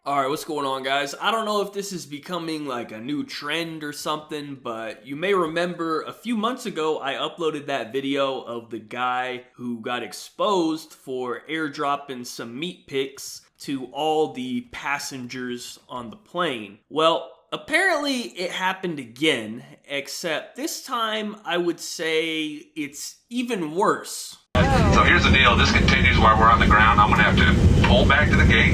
Alright, what's going on, guys? I don't know if this is becoming like a new trend or something, but you may remember a few months ago I uploaded that video of the guy who got exposed for airdropping some meat pics to all the passengers on the plane. Well, apparently it happened again, except this time I would say it's even worse. So here's the deal. This continues while we're on the ground. I'm going to have to pull back to the gate.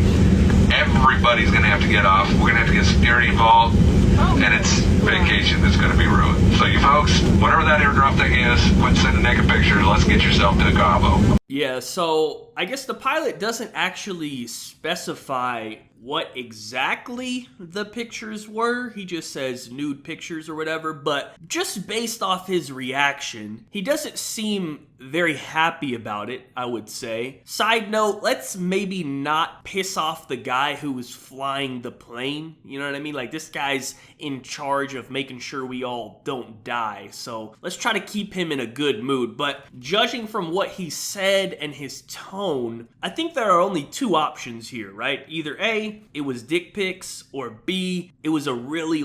Everybody's going to have to get off. We're going to have to get security involved. And it's vacation that's going to be ruined. So you folks, whatever that airdrop thing is, quit sending naked pictures. Let's get yourself to Cabo. Yeah, so I guess the pilot doesn't actually specify what exactly the pictures were. He just says nude pictures or whatever, but just based off his reaction, he doesn't seem very happy about it, I would say. Side note, let's maybe not piss off the guy who was flying the plane, you know what I mean? Like, this guy's in charge of making sure we all don't die, so let's try to keep him in a good mood. But judging from what he said and his tone, I think there are only two options here, right? Either A, it was dick pics, or B, it was a really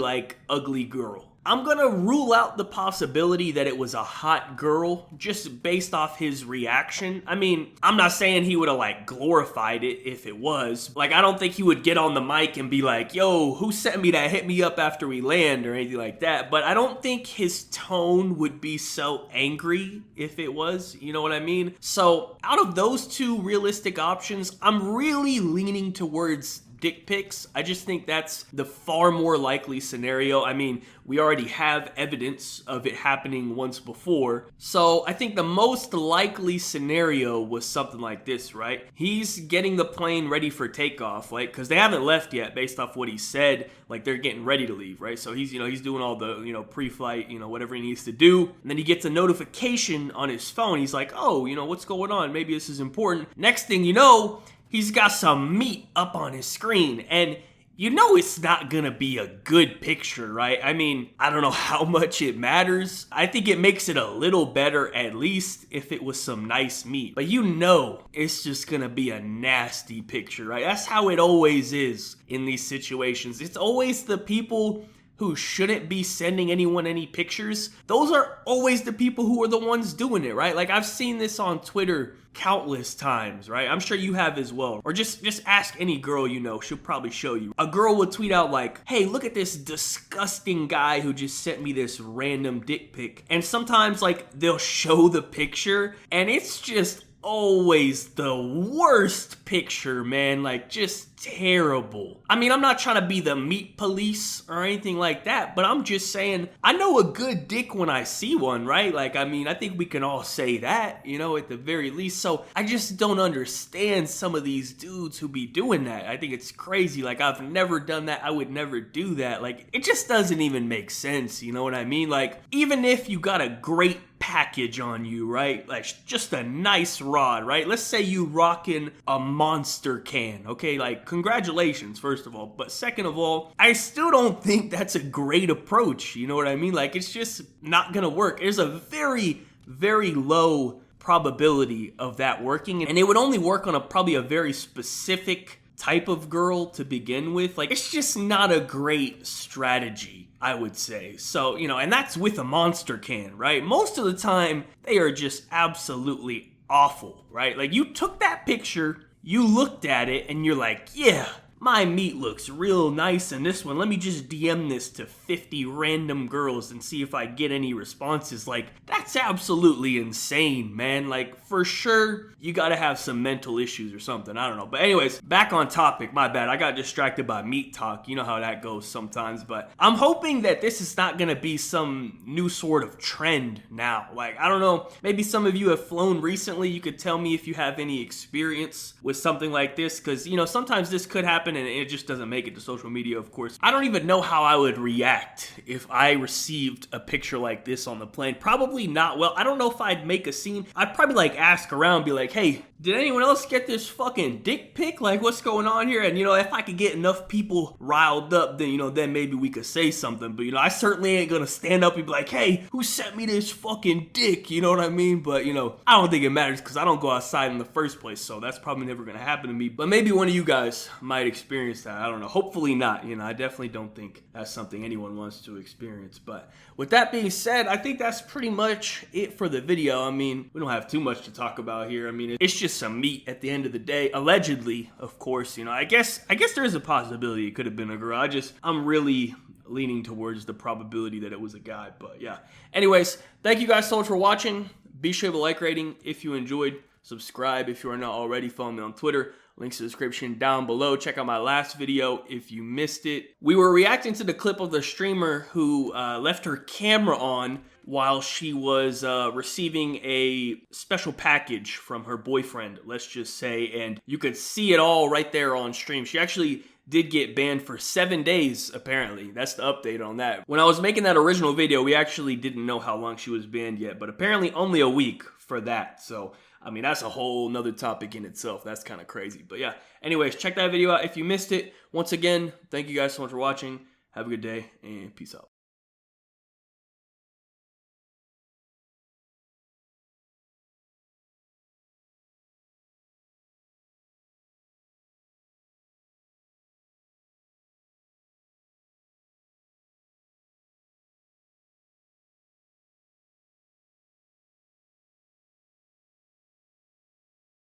ugly girl. I'm gonna rule out the possibility that it was a hot girl just based off his reaction. I mean, I'm not saying he would have glorified it if it was. I don't think he would get on the mic and be like, yo, who sent me that? Hit me up after we land or anything like that. But I don't think his tone would be so angry if it was, you know what I mean? So out of those two realistic options, I'm really leaning towards dick pics. I just think that's the far more likely scenario. I mean, we already have evidence of it happening once before. So I think the most likely scenario was something like this, right? He's getting the plane ready for takeoff, because they haven't left yet based off what he said. They're getting ready to leave, right? So he's doing all the, pre-flight, whatever he needs to do. And then he gets a notification on his phone. He's like, oh, what's going on? Maybe this is important. Next thing you know, he's got some meat up on his screen, and it's not gonna be a good picture, right? I mean, I don't know how much it matters. I think it makes it a little better, at least, if it was some nice meat. But it's just gonna be a nasty picture, right? That's how it always is in these situations. It's always the people who shouldn't be sending anyone any pictures. Those are always the people who are the ones doing it, right? I've seen this on Twitter countless times, right? I'm sure you have as well. Or just ask any girl she'll probably show you. A girl would tweet out hey, look at this disgusting guy who just sent me this random dick pic. And sometimes they'll show the picture and it's just always the worst picture, man. Just terrible. I mean, I'm not trying to be the meat police or anything like that, but I'm just saying, I know a good dick when I see one, right? I think we can all say that, at the very least. So I just don't understand some of these dudes who be doing that. I think it's crazy. I've never done that. I would never do that. It just doesn't even make sense. You know what I mean? Even if you got a great package on you, right? Just a nice rod, right? Let's say you rocking a monster can, okay? Congratulations, first of all. But second of all, I still don't think that's a great approach. You know what I mean? It's just not gonna work. There's a very, very low probability of that working, and it would only work on probably a very specific type of girl to begin with. It's just not a great strategy, I would say. So, and that's with a monster can, right? Most of the time, they are just absolutely awful, right? You took that picture, you looked at it, and you're like, yeah, my meat looks real nice in this one. Let me just DM this to 50 random girls and see if I get any responses. That's absolutely insane, man. For sure, you gotta have some mental issues or something. I don't know. But anyways, back on topic. My bad. I got distracted by meat talk. You know how that goes sometimes. But I'm hoping that this is not gonna be some new sort of trend now. I don't know. Maybe some of you have flown recently. You could tell me if you have any experience with something like this. Because, sometimes this could happen and it just doesn't make it to social media, of course. I don't even know how I would react if I received a picture like this on the plane. Probably not well. I don't know if I'd make a scene. I'd probably ask around, be like, hey, did anyone else get this fucking dick pic? What's going on here? And, if I could get enough people riled up, then, then maybe we could say something. But, I certainly ain't gonna stand up and be like, hey, who sent me this fucking dick? You know what I mean? But, I don't think it matters because I don't go outside in the first place. So that's probably never gonna happen to me. But maybe one of you guys might experience experience that. I don't know. Hopefully not. You know, I definitely don't think that's something anyone wants to experience. But with that being said, I think that's pretty much it for the video. I mean, we don't have too much to talk about here. I mean, it's just some meat at the end of the day. Allegedly, of course, you know, I guess there is a possibility it could have been a girl. I'm really leaning towards the probability that it was a guy. But yeah. Anyways, thank you guys so much for watching. Be sure to like rating if you enjoyed. Subscribe if you are not already. Follow me on Twitter. Links to the description down below. Check out my last video if you missed it. We were reacting to the clip of the streamer who left her camera on while she was receiving a special package from her boyfriend, let's just say, and you could see it all right there on stream. She actually did get banned for 7 days, apparently. That's the update on that. When I was making that original video, we actually didn't know how long she was banned yet, but apparently only a week for that. So, I mean, that's a whole nother topic in itself. That's kind of crazy. But yeah, anyways, check that video out if you missed it. Once again, thank you guys so much for watching. Have a good day, and peace out.